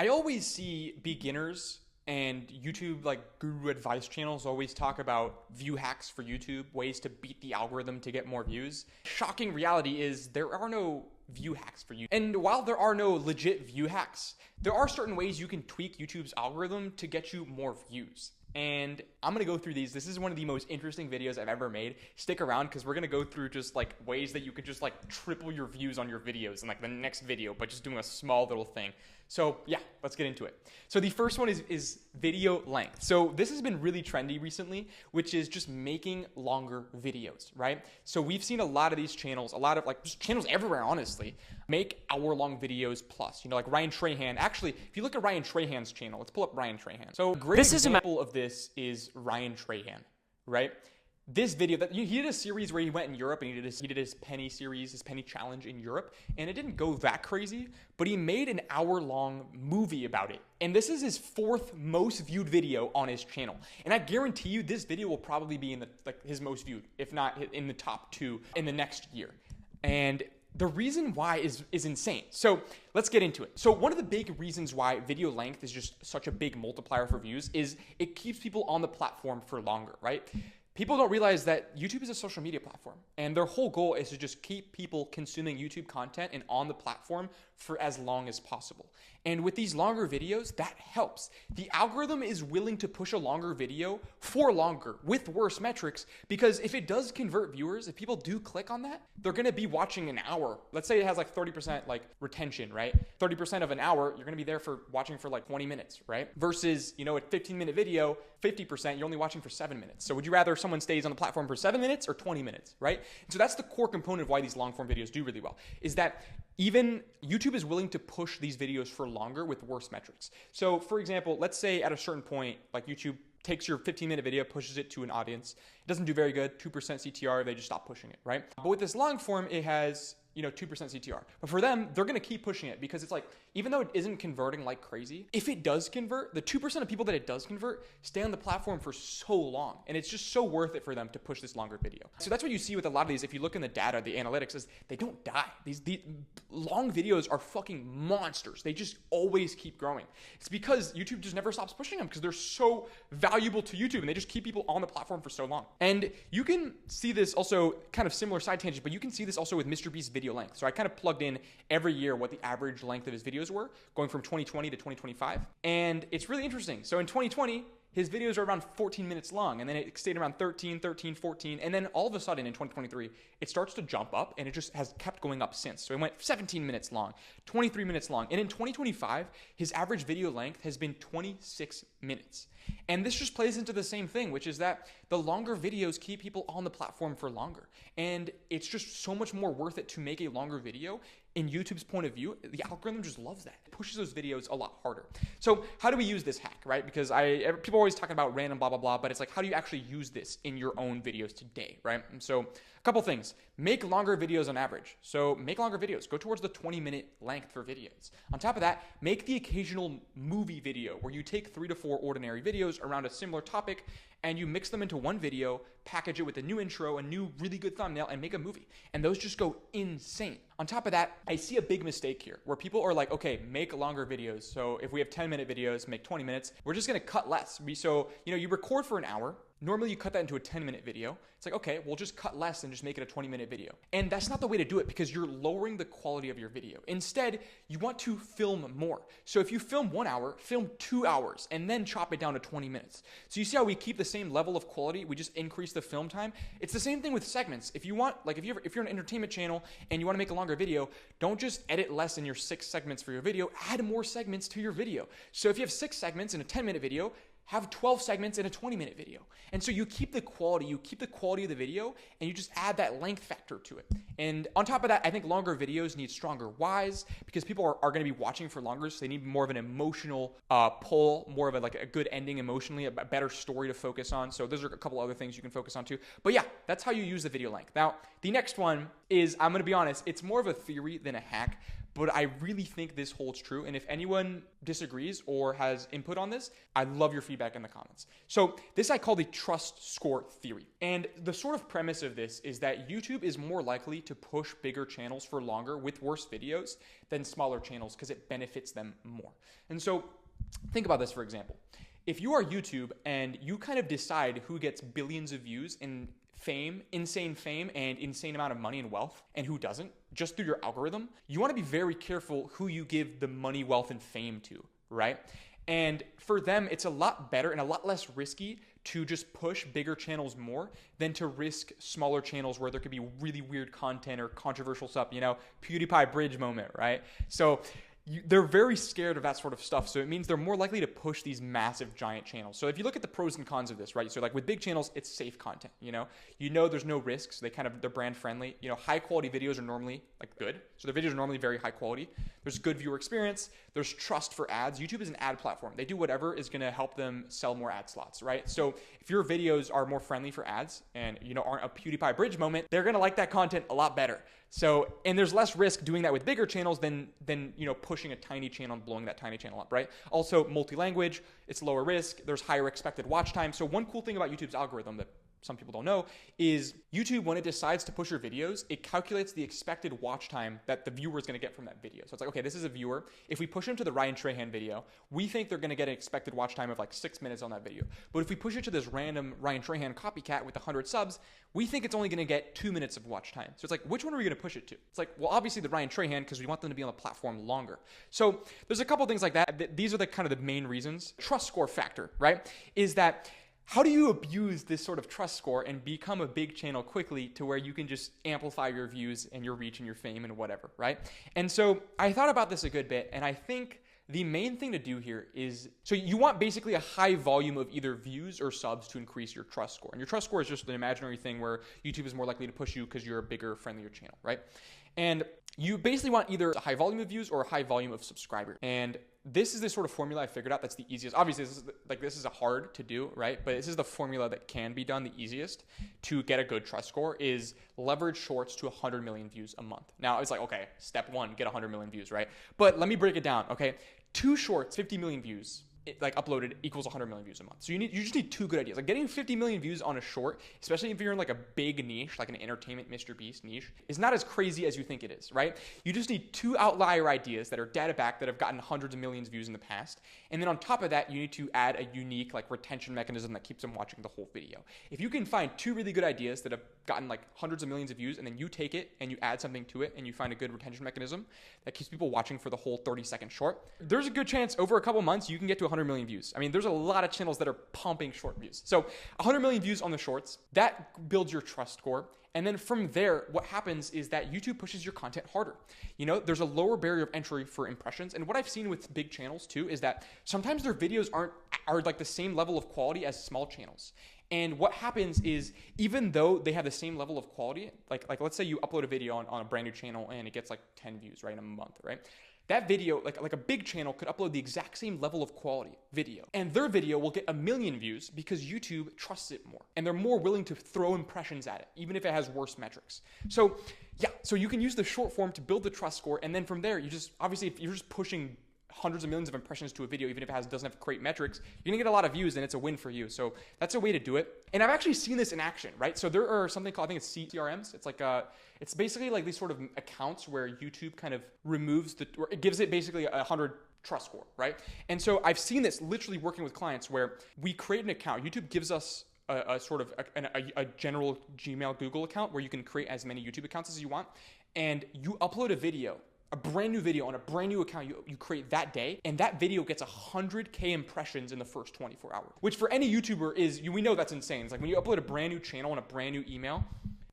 I always see beginners and YouTube like guru advice channels always talk about view hacks for YouTube, ways to beat the algorithm to get more views. Shocking reality is there are no view hacks for you. And while there are no legit view hacks, there are certain ways you can tweak YouTube's algorithm to get you more views. And I'm gonna go through these. This is one of the most interesting videos I've ever made. Stick around because we're gonna go through just like ways that you could just like triple your views on your videos in like the next video, but just doing a small little thing. So yeah, let's get into it. So the first one is video length. So this has been really trendy recently, which is just making longer videos, right? So we've seen a lot of these channels, a lot of like just channels everywhere, honestly, make hour-long videos plus. You know, like Ryan Trahan. Actually, if you look at Ryan Trahan's channel, let's pull up Ryan Trahan. So a great example of this is Ryan Trahan, right? This video that he did a series where he went in Europe and he did his penny series, his penny challenge in Europe, and it didn't go that crazy, but he made an hour-long movie about it. And this is his 4th most viewed video on his channel. And I guarantee you this video will probably be in the his most viewed, if not in the top 2 in the next year. And the reason why is insane. So let's get into it. So one of the big reasons why video length is just such a big multiplier for views is it keeps people on the platform for longer, right? People don't realize that YouTube is a social media platform, and their whole goal is to just keep people consuming YouTube content and on the platform for as long as possible. And with these longer videos, that helps. The algorithm is willing to push a longer video for longer with worse metrics, because if it does convert viewers, if people do click on that, they're going to be watching an hour. Let's say it has like 30% like retention, right? 30% of an hour, you're going to be there for watching for like 20 minutes, right? Versus, you know, a 15-minute video, 50%, you're only watching for 7 minutes. So would you rather someone stays on the platform for 7 minutes or 20 minutes, right? And so that's the core component of why these long form videos do really well, is that even YouTube is willing to push these videos for longer with worse metrics. So for example, let's say at a certain point, like YouTube takes your 15-minute video, pushes it to an audience. It doesn't do very good, 2% CTR, they just stop pushing it, right? But with this long form, it has, you know, 2% CTR. But for them, they're gonna keep pushing it because it's like, even though it isn't converting like crazy, if it does convert, the 2% of people that it does convert stay on the platform for so long. And it's just so worth it for them to push this longer video. So that's what you see with a lot of these. If you look in the data, the analytics, is they don't die. These long videos are fucking monsters. They just always keep growing. It's because YouTube just never stops pushing them because they're so valuable to YouTube and they just keep people on the platform for so long. And you can see this also, kind of similar side tangent, but you can see this also with Mr. Beast's video length. So I kind of plugged in every year what the average length of his videos were, going from 2020 to 2025. And it's really interesting. So in 2020, his videos are around 14 minutes long, and then it stayed around 13, 14, and then all of a sudden in 2023, it starts to jump up, and it just has kept going up since. So it went 17 minutes long, 23 minutes long, and in 2025, his average video length has been 26 minutes. And this just plays into the same thing, which is that the longer videos keep people on the platform for longer. And it's just so much more worth it to make a longer video. In YouTube's point of view, the algorithm just loves that. It pushes those videos a lot harder. So how do we use this hack, right? Because people are always talking about random blah, blah, blah, but it's like, how do you actually use this in your own videos today, right? And so a couple things. Make longer videos on average. So make longer videos. Go towards the 20-minute length for videos. On top of that, make the occasional movie video where you take 3 to 4 ordinary videos around a similar topic and you mix them into one video, package it with a new intro, a new really good thumbnail, and make a movie. And those just go insane. On top of that, I see a big mistake here where people are like, okay, make longer videos. So if we have 10-minute videos, make 20 minutes. We're just gonna cut less. So, you know, you record for an hour. Normally you cut that into a 10-minute video. It's like, okay, we'll just cut less and just make it a 20-minute video. And that's not the way to do it because you're lowering the quality of your video. Instead, you want to film more. So if you film 1 hour, film 2 hours and then chop it down to 20 minutes. So you see how we keep the same level of quality, we just increase the film time? It's the same thing with segments. If you want, like if you're an entertainment channel and you want to make a longer video, don't just edit less in your 6 segments for your video, add more segments to your video. So if you have 6 segments in a 10-minute video, have 12 segments in a 20-minute video. And so you keep the quality of the video, and you just add that length factor to it. And on top of that, I think longer videos need stronger whys because people are going to be watching for longer, so they need more of an emotional pull, more of a good ending emotionally, a better story to focus on. So those are a couple other things you can focus on too. But yeah, that's how you use the video length. Now, the next one is, I'm going to be honest, it's more of a theory than a hack, but I really think this holds true. And if anyone disagrees or has input on this, I'd love your feedback in the comments. So this I call the trust score theory. And the sort of premise of this is that YouTube is more likely to push bigger channels for longer with worse videos than smaller channels because it benefits them more. And so think about this, for example. If you are YouTube and you kind of decide who gets billions of views and fame, insane fame, and insane amount of money and wealth, and who doesn't, just through your algorithm, you want to be very careful who you give the money, wealth, and fame to, right? And for them, it's a lot better and a lot less risky to just push bigger channels more than to risk smaller channels where there could be really weird content or controversial stuff, you know, PewDiePie bridge moment, right? So they're very scared of that sort of stuff. So it means they're more likely to push these massive giant channels. So if you look at the pros and cons of this, right? So like with big channels, it's safe content, you know there's no risks. They're brand friendly. High quality videos are normally like good. So their videos are normally very high quality. There's good viewer experience. There's trust for ads. YouTube is an ad platform. They do whatever is going to help them sell more ad slots, right? So if your videos are more friendly for ads and, aren't a PewDiePie bridge moment, they're going to like that content a lot better. So, and there's less risk doing that with bigger channels than pushing a tiny channel and blowing that tiny channel up, right? Also, multi-language, it's lower risk. There's higher expected watch time. So one cool thing about YouTube's algorithm that some people don't know is YouTube, when it decides to push your videos, it calculates the expected watch time that the viewer is going to get from that video. So it's like, okay, this is a viewer. If we push them to the Ryan Trahan video, we think they're going to get an expected watch time of like 6 minutes on that video. But if we push it to this random Ryan Trahan copycat with 100 subs, we think it's only going to get 2 minutes of watch time. So it's like, which one are we going to push it to? It's like, well, obviously the Ryan Trahan, because we want them to be on the platform longer. So there's a couple things like that. These are the kind of the main reasons. Trust score factor, right? Is that how do you abuse this sort of trust score and become a big channel quickly to where you can just amplify your views and your reach and your fame and whatever, right? And so I thought about this a good bit, and I think the main thing to do here is, so you want basically a high volume of either views or subs to increase your trust score. And your trust score is just an imaginary thing where YouTube is more likely to push you because you're a bigger, friendlier channel, right? And you basically want either a high volume of views or a high volume of subscribers. And this is the sort of formula I figured out that's the easiest. Obviously, this is a hard to do, right? But this is the formula that can be done the easiest to get a good trust score is leverage shorts to 100 million views a month. Now, it's like, okay, step one, get 100 million views, right? But let me break it down, okay? 2 shorts, 50 million views, uploaded equals 100 million views a month. So you just need 2 good ideas. Like getting 50 million views on a short, especially if you're in like a big niche, like an entertainment Mr. Beast niche, is not as crazy as you think it is, right? You just need 2 outlier ideas that are data backed that have gotten hundreds of millions of views in the past. And then on top of that, you need to add a unique like retention mechanism that keeps them watching the whole video. If you can find 2 really good ideas that have gotten like hundreds of millions of views, and then you take it and you add something to it and you find a good retention mechanism that keeps people watching for the whole 30-second short, there's a good chance over a couple months you can get to 100 million views. I mean, there's a lot of channels that are pumping short views. So 100 million views on the shorts, that builds your trust score. And then from there, what happens is that YouTube pushes your content harder. There's a lower barrier of entry for impressions. And what I've seen with big channels too is that sometimes their videos are like the same level of quality as small channels. And what happens is, even though they have the same level of quality, like let's say you upload a video on a brand new channel and it gets like 10 views, right, in a month, right? That video, like a big channel could upload the exact same level of quality video, and their video will get 1 million views because YouTube trusts it more, and they're more willing to throw impressions at it, even if it has worse metrics. So yeah, so you can use the short form to build the trust score, and then from there, obviously if you're just pushing hundreds of millions of impressions to a video, even if it doesn't have great metrics, you're gonna get a lot of views and it's a win for you. So that's a way to do it. And I've actually seen this in action, right? So there are something called, I think it's CRMs. It's like it's basically like these sort of accounts where YouTube kind of removes or it gives it basically 100 trust score, right? And so I've seen this literally working with clients where we create an account. YouTube gives us a sort of a general Gmail, Google account where you can create as many YouTube accounts as you want. And you upload a brand new video on a brand new account you create that day, and that video gets 100K impressions in the first 24 hours, which for any YouTuber we know that's insane. It's like when you upload a brand new channel and a brand new email,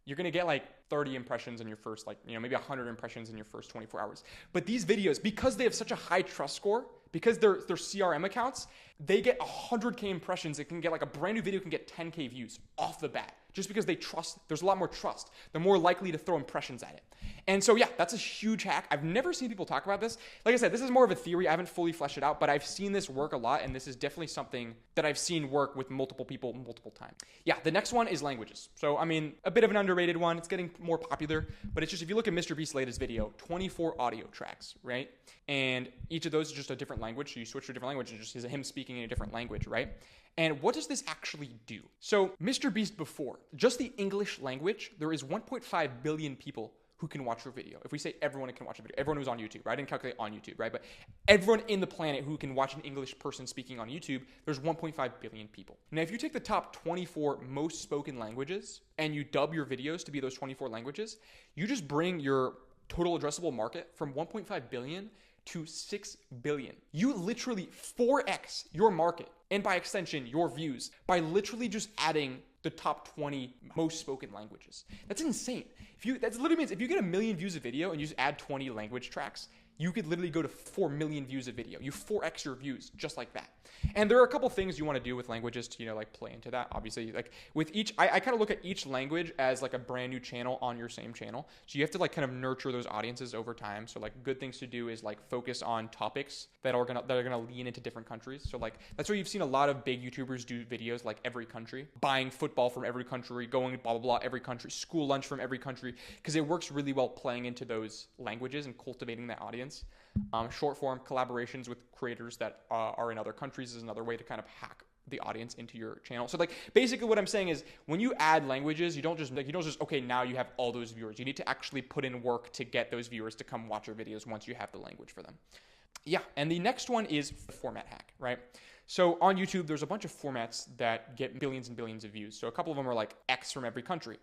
you're gonna get like 30 impressions in your first, maybe 100 impressions in your first 24 hours. But these videos, because they have such a high trust score, because they're CRM accounts, they get 100K impressions. It can get like a brand new video can get 10K views off the bat just because they trust. There's a lot more trust. They're more likely to throw impressions at it. And so, yeah, that's a huge hack. I've never seen people talk about this. Like I said, this is more of a theory. I haven't fully fleshed it out, but I've seen this work a lot, and this is definitely something that I've seen work with multiple people multiple times. Yeah, the next one is languages. So, I mean, a bit of an underrated one. It's getting more popular, but it's just, if you look at Mr. Beast's latest video, 24 audio tracks, right? And each of those is just a different language. So you switch to a different language, and just is him speaking in a different language, right? And what does this actually do? So Mr. Beast before, just the English language, there is 1.5 billion people who can watch your video. If we say everyone can watch a video, everyone who's on YouTube, right? I didn't calculate on YouTube, right? But everyone in the planet who can watch an English person speaking on YouTube, there's 1.5 billion people. Now, if you take the top 24 most spoken languages and you dub your videos to be those 24 languages, you just bring your total addressable market from 1.5 billion to 6 billion. You literally 4x your market, and by extension, your views, by literally just adding the top 20 most spoken languages. That's insane. That literally means if you get 1 million views a video and you just add 20 language tracks, you could literally go to 4 million views a video. You 4x your views just like that. And there are a couple things you want to do with languages to, like play into that. Obviously, like with each, I kind of look at each language as like a brand new channel on your same channel. So you have to like kind of nurture those audiences over time. So like good things to do is like focus on topics that are gonna lean into different countries. So like that's where you've seen a lot of big YouTubers do videos like every country, buying football from every country, going blah blah blah every country, school lunch from every country, because it works really well playing into those languages and cultivating that audience. Short form collaborations with creators that are in other countries is another way to kind of hack the audience into your channel. So like basically what I'm saying is when you add languages, you don't just okay, now you have all those viewers. You need to actually put in work to get those viewers to come watch your videos once you have the language for them. Yeah, and the next one is format hack, right? So on YouTube, there's a bunch of formats that get billions and billions of views. So a couple of them are like X from every country.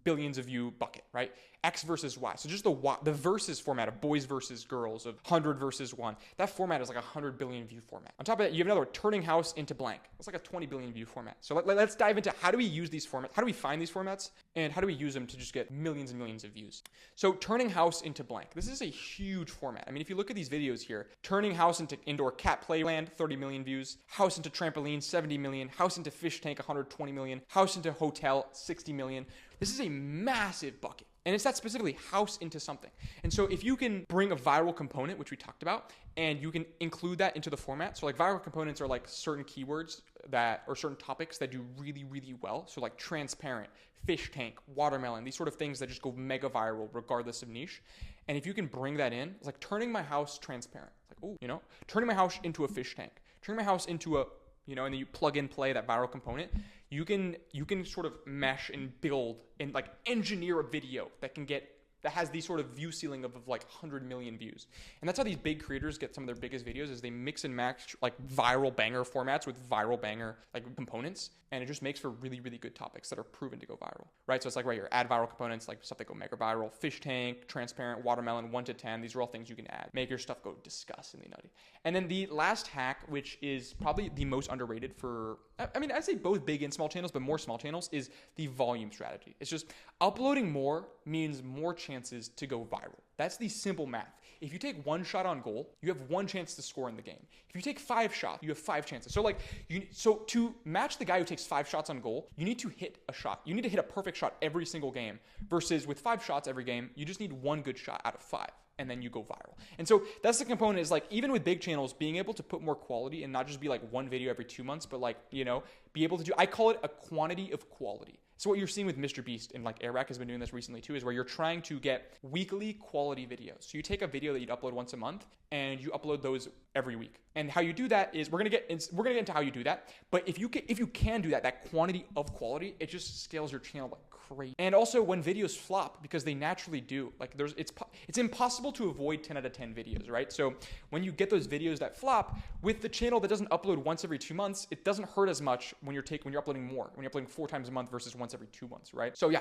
Billions of view bucket, right? X versus Y. So just the versus format of boys versus girls, of 100 versus 1. That format is like a 100 billion view format. On top of that, you have another one, turning house into blank. It's like a 20 billion view format. So let's dive into how do we use these formats? How do we find these formats? And how do we use them to just get millions and millions of views? So turning house into blank. This is a huge format. I mean, if you look at these videos here, turning house into indoor cat playland, 30 million views. House into trampoline, 70 million. House into fish tank, 120 million. House into hotel, 60 million. This is a massive bucket. And it's that specifically house into something. And so if you can bring a viral component, which we talked about, and you can include that into the format. So like viral components are like certain keywords or certain topics that do really, really well. So like transparent, fish tank, watermelon, these sort of things that just go mega viral regardless of niche. And if you can bring that in, it's like turning my house transparent. It's like, turning my house into a fish tank, turning my house into a, and then you plug and play that viral component. You can sort of mesh and build and like engineer a video that has these sort of view ceiling of like 100 million views. And that's how these big creators get some of their biggest videos, is they mix and match like viral banger formats with viral banger like components. And it just makes for really, really good topics that are proven to go viral, right? So it's like right here, add viral components, like stuff that go mega viral, fish tank, transparent, watermelon, 1 to 10. These are all things you can add. Make your stuff go disgustingly nutty. And then the last hack, which is probably the most underrated for, I'd say both big and small channels, but more small channels, is the volume strategy. It's just uploading more means more chances to go viral. That's the simple math. If you take 1 shot on goal, you have 1 chance to score in the game. If you take 5 shots, you have 5 chances. So to match the guy who takes 5 shots on goal, you need to hit a shot. You need to hit a perfect shot every single game, versus with 5 shots every game, you just need 1 good shot out of 5. And then you go viral. And so that's the component, is like, even with big channels, being able to put more quality and not just be like 1 video every 2 months, but like, be able to do, I call it a quantity of quality. So what you're seeing with Mr. Beast and like Eric has been doing this recently too, is where you're trying to get weekly quality videos. So you take a video that you'd upload once a month and you upload those every week. And how you do that is, we're gonna get into how you do that. But if you can do that quantity of quality, it just scales your channel like crazy. And also when videos flop, because they naturally do, like it's impossible to avoid 10 out of 10 videos, right? So when you get those videos that flop, with the channel that doesn't upload once every 2 months, it doesn't hurt as much when you're uploading more, when you're uploading 4 times a month versus once every 2 months, right? So yeah,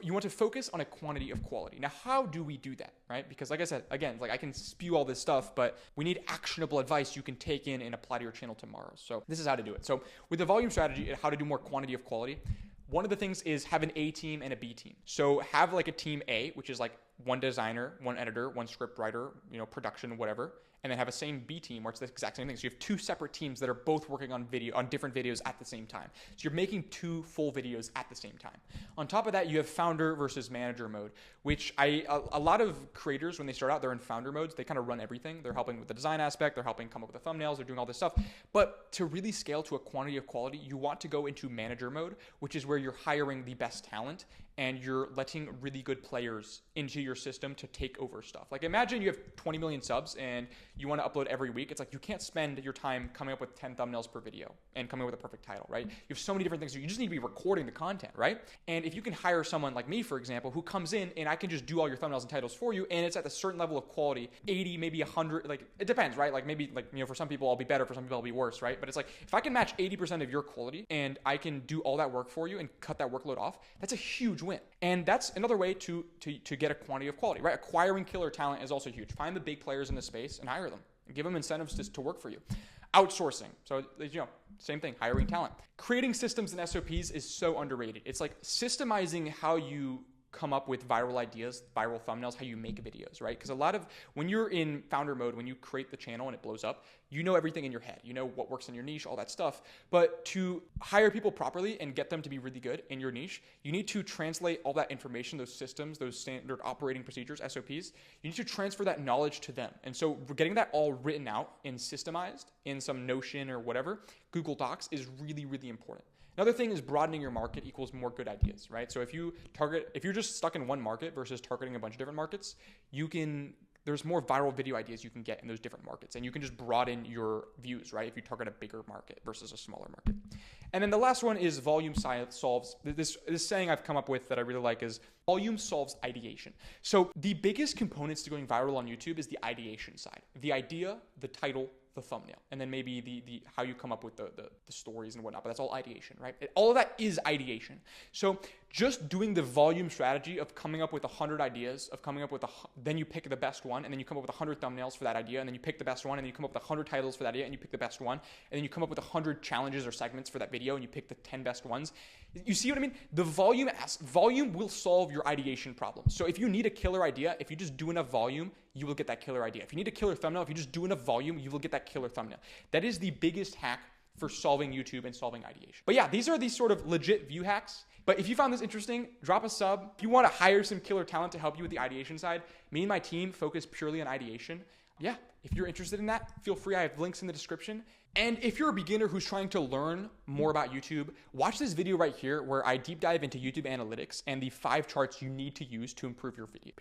you want to focus on a quantity of quality. Now, how do we do that, right? Because like I said, again, like I can spew all this stuff, but we need actionable advice you can take in and apply to your channel tomorrow. So this is how to do it. So with the volume strategy, how to do more quantity of quality, one of the things is have an A team and a B team. So have like a team A, which is like 1 designer, 1 editor, 1 script writer, production, whatever. and then have a same B team where it's the exact same thing. So you have two separate teams that are both working on different videos at the same time. So you're making two full videos at the same time. On top of that, you have founder versus manager mode, which a lot of creators, when they start out, they're in founder modes. They kind of run everything. They're helping with the design aspect. They're helping come up with the thumbnails. They're doing all this stuff. But to really scale to a quantity of quality, you want to go into manager mode, which is where you're hiring the best talent and you're letting really good players into your system to take over stuff. Like imagine you have 20 million subs and you want to upload every week. It's like you can't spend your time coming up with 10 thumbnails per video and coming up with a perfect title, right? You have so many different things. You just need to be recording the content, right? And if you can hire someone like me, for example, who comes in and I can just do all your thumbnails and titles for you, and it's at a certain level of quality, 80, maybe 100, like it depends, right? Like maybe like, you know, for some people I'll be better, for some people I'll be worse, right? But it's like if I can match 80% of your quality and I can do all that work for you and cut that workload off, that's a huge win. And that's another way to get a quantity of quality, right? Acquiring killer talent is also huge. Find the big players in the space and hire them and give them incentives to work for you. Outsourcing. So, you know, same thing, hiring talent. Creating systems and SOPs is so underrated. It's like systemizing how you come up with viral ideas, viral thumbnails, how you make videos, right? Because a lot of, when you're in founder mode, when you create the channel and it blows up, you know everything in your head. You know what works in your niche, all that stuff. But to hire people properly and get them to be really good in your niche, you need to translate all that information, those systems, those standard operating procedures, SOPs, you need to transfer that knowledge to them. And so getting that all written out and systemized in some Notion or whatever, Google Docs, is really, really important. Another thing is broadening your market equals more good ideas, right? So if you're just stuck in one market versus targeting a bunch of different markets, there's more viral video ideas you can get in those different markets, and you can just broaden your views, right? If you target a bigger market versus a smaller market. And then the last one is volume solves. This saying I've come up with that I really like is volume solves ideation. So the biggest components to going viral on YouTube is the ideation side. The idea, the title, the thumbnail, and then maybe the how you come up with the stories and whatnot, but that's all ideation, right? All of that is ideation. So just doing the volume strategy of coming up with 100 ideas, of coming up with then you pick the best one, and then you come up with 100 thumbnails for that idea, and then you pick the best one, and then you come up with 100 titles for that idea, and you pick the best one, and then you come up with 100 challenges or segments for that video, and you pick the 10 best ones. You see what I mean? The volume will solve your ideation problem. So if you need a killer idea, if you just do enough volume, you will get that killer idea. If you need a killer thumbnail, if you just do enough volume, you will get that killer thumbnail. That is the biggest hack for solving YouTube and solving ideation. But yeah, these are these sort of legit view hacks. But if you found this interesting, drop a sub. If you want to hire some killer talent to help you with the ideation side, me and my team focus purely on ideation. Yeah, if you're interested in that, feel free. I have links in the description. And if you're a beginner who's trying to learn more about YouTube, watch this video right here where I deep dive into YouTube analytics and the 5 charts you need to use to improve your video. Peace.